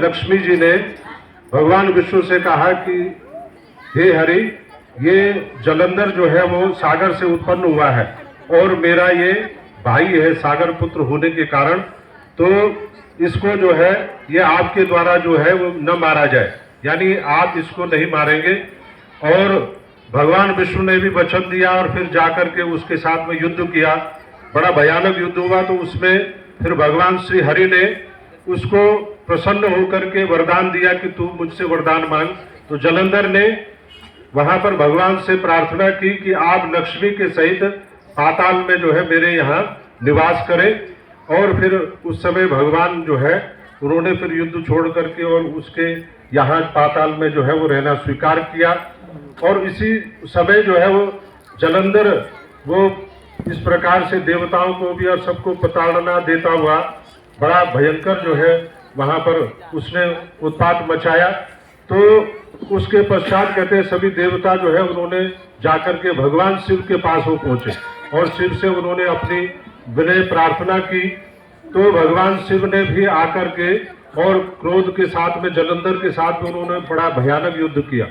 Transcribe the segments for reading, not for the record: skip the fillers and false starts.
लक्ष्मी जी ने भगवान विष्णु से कहा कि हे हरि, ये जलंधर जो है वो सागर से उत्पन्न हुआ है और मेरा ये भाई है सागर पुत्र होने के कारण, तो इसको जो है ये आपके द्वारा जो है वो न मारा जाए, यानी आप इसको नहीं मारेंगे। और भगवान विष्णु ने भी वचन दिया और फिर जाकर के उसके साथ में युद्ध किया। बड़ा भयानक युद्ध हुआ। तो उसमें फिर भगवान श्री हरि ने उसको प्रसन्न होकर के वरदान दिया कि तू मुझसे वरदान मांग। तो जलंधर ने वहां पर भगवान से प्रार्थना की कि आप लक्ष्मी के सहित पाताल में जो है मेरे यहाँ निवास करें। और फिर उस समय भगवान जो है उन्होंने फिर युद्ध छोड़ करके और उसके यहाँ पाताल में जो है वो रहना स्वीकार किया। और इसी समय जो है वो जलंधर वो इस प्रकार से देवताओं को भी और सबको प्रताड़ना देता हुआ बड़ा भयंकर जो है वहां पर उसने उत्पात मचाया। तो उसके पश्चात कहते हैं सभी देवता जो है उन्होंने जाकर के भगवान शिव के पास वो पहुंचे और शिव से उन्होंने अपनी विनय प्रार्थना की। तो भगवान शिव ने भी आकर के और क्रोध के साथ में जलंधर के साथ में उन्होंने बड़ा भयानक युद्ध किया।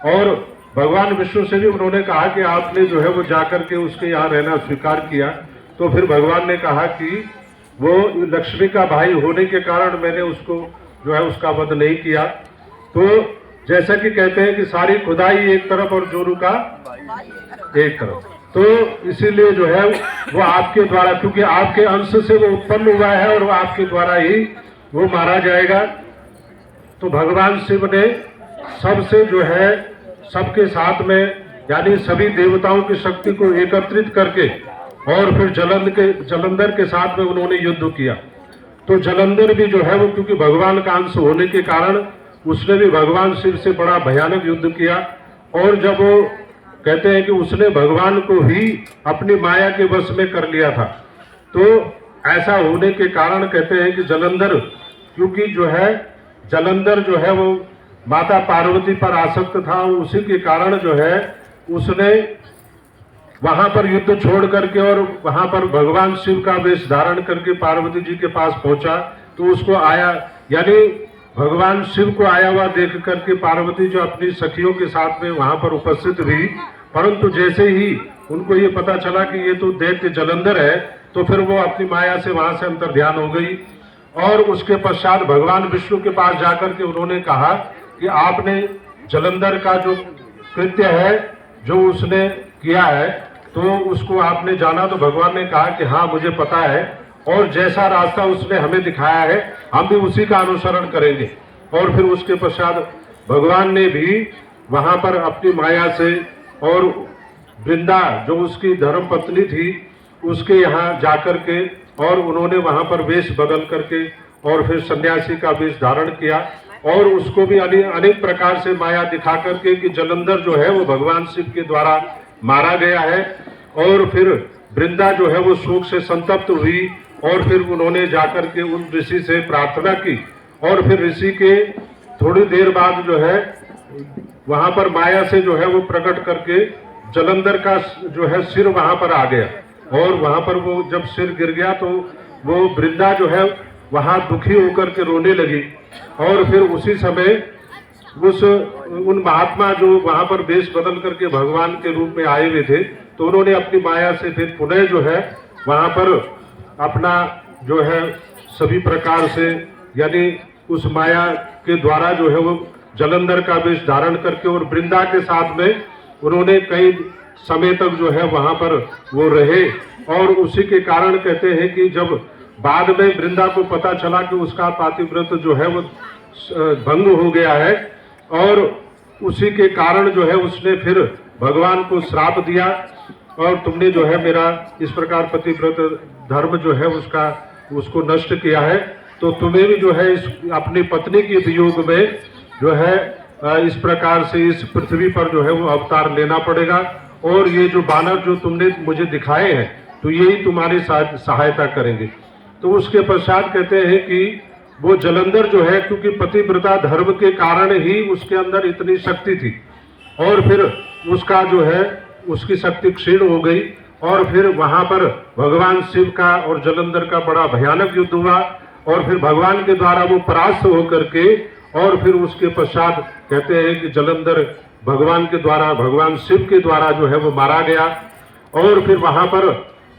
और भगवान विष्णु से भी उन्होंने कहा कि आपने जो है वो जाकर के उसके यहाँ रहना स्वीकार किया। तो फिर भगवान ने कहा कि वो लक्ष्मी का भाई होने के कारण मैंने उसको जो है उसका वध नहीं किया। तो जैसा कि कहते हैं कि सारी खुदाई एक तरफ और जोरू का एक तरफ, तो इसीलिए जो है वो आपके द्वारा, क्योंकि आपके अंश से वो उत्पन्न हुआ है और वो आपके द्वारा ही वो मारा जाएगा। तो भगवान शिव ने सबसे जो है सबके साथ में यानी सभी देवताओं की शक्ति को एकत्रित करके और फिर जलंधर के साथ में उन्होंने युद्ध किया। तो जलंधर भी जो है वो क्योंकि भगवान का अंश होने के कारण उसने भी भगवान शिव से बड़ा भयानक युद्ध किया। और जब वो कहते हैं कि उसने भगवान को ही अपनी माया के वश में कर लिया था। तो ऐसा होने के कारण कहते हैं कि जलंधर, क्योंकि जो है जलंधर जो है वो माता पार्वती पर आसक्त था, उसी के कारण जो है उसने वहां पर युद्ध छोड़ करके और वहां पर भगवान शिव का वेश धारण करके पार्वती जी के पास पहुंचा। तो उसको आया यानी भगवान शिव को आया हुआ देख करके पार्वती जो अपनी सखियों के साथ में वहां पर उपस्थित हुई, परंतु जैसे ही उनको ये पता चला कि ये तो दैत्य जलंधर है, तो फिर वो अपनी माया से वहां से अंतर्ध्यान हो गई। और उसके पश्चात भगवान विष्णु के पास जाकर के उन्होंने कहा कि आपने जलंधर का जो कृत्य है जो उसने किया है तो उसको आपने जाना। तो भगवान ने कहा कि हाँ मुझे पता है और जैसा रास्ता उसने हमें दिखाया है हम भी उसी का अनुसरण करेंगे। और फिर उसके पश्चात भगवान ने भी वहां पर अपनी माया से और वृंदा जो उसकी धर्म पत्नी थी उसके यहाँ जाकर के और उन्होंने वहां पर वेश बदल करके और फिर सन्यासी का वेश धारण किया और उसको भी अनेक प्रकार से माया दिखा करके कि जलंधर जो है वो भगवान शिव के द्वारा मारा गया है। और फिर वृंदा जो है वो शोक से संतप्त हुई और फिर उन्होंने जाकर के उन ऋषि से प्रार्थना की। और फिर ऋषि के थोड़ी देर बाद जो है वहां पर माया से जो है वो प्रकट करके जलंधर का जो है सिर वहां पर आ गया। और वहां पर वो जब सिर गिर गया तो वो वृंदा जो है वहां दुखी होकर के रोने लगी। और फिर उसी समय उन महात्मा जो वहां पर वेश बदल करके भगवान के रूप में आए हुए थे तो उन्होंने अपनी माया से फिर पुनः जो है वहां पर अपना जो है सभी प्रकार से यानी उस माया के द्वारा जो है वो जलंधर का वेश धारण करके और वृंदा के साथ में उन्होंने कई समय तक जो है वहां पर वो रहे। और उसी के कारण कहते हैं कि जब बाद में वृंदा को पता चला कि उसका पातिव्रत जो है वो भंग हो गया है और उसी के कारण जो है उसने फिर भगवान को श्राप दिया और तुमने जो है मेरा इस प्रकार पतिव्रत धर्म जो है उसको नष्ट किया है, तो तुम्हें भी जो है इस अपनी पत्नी के वियोग में जो है इस प्रकार से इस पृथ्वी पर जो है वो अवतार लेना पड़ेगा। और ये जो बानर जो तुमने मुझे दिखाए हैं तो यही तुम्हारी सहायता करेंगे। तो उसके पश्चात कहते हैं कि वो जलंधर जो है क्योंकि पतिव्रता धर्म के कारण ही उसके अंदर इतनी शक्ति थी और फिर उसका जो है उसकी शक्ति क्षीण हो गई। और फिर वहां पर भगवान शिव का और जलंधर का बड़ा भयानक युद्ध हुआ। और फिर भगवान के द्वारा वो परास्त होकर के, और फिर उसके पश्चात कहते हैं कि जलंधर भगवान के द्वारा, भगवान शिव के द्वारा जो है वो मारा गया। और फिर वहां पर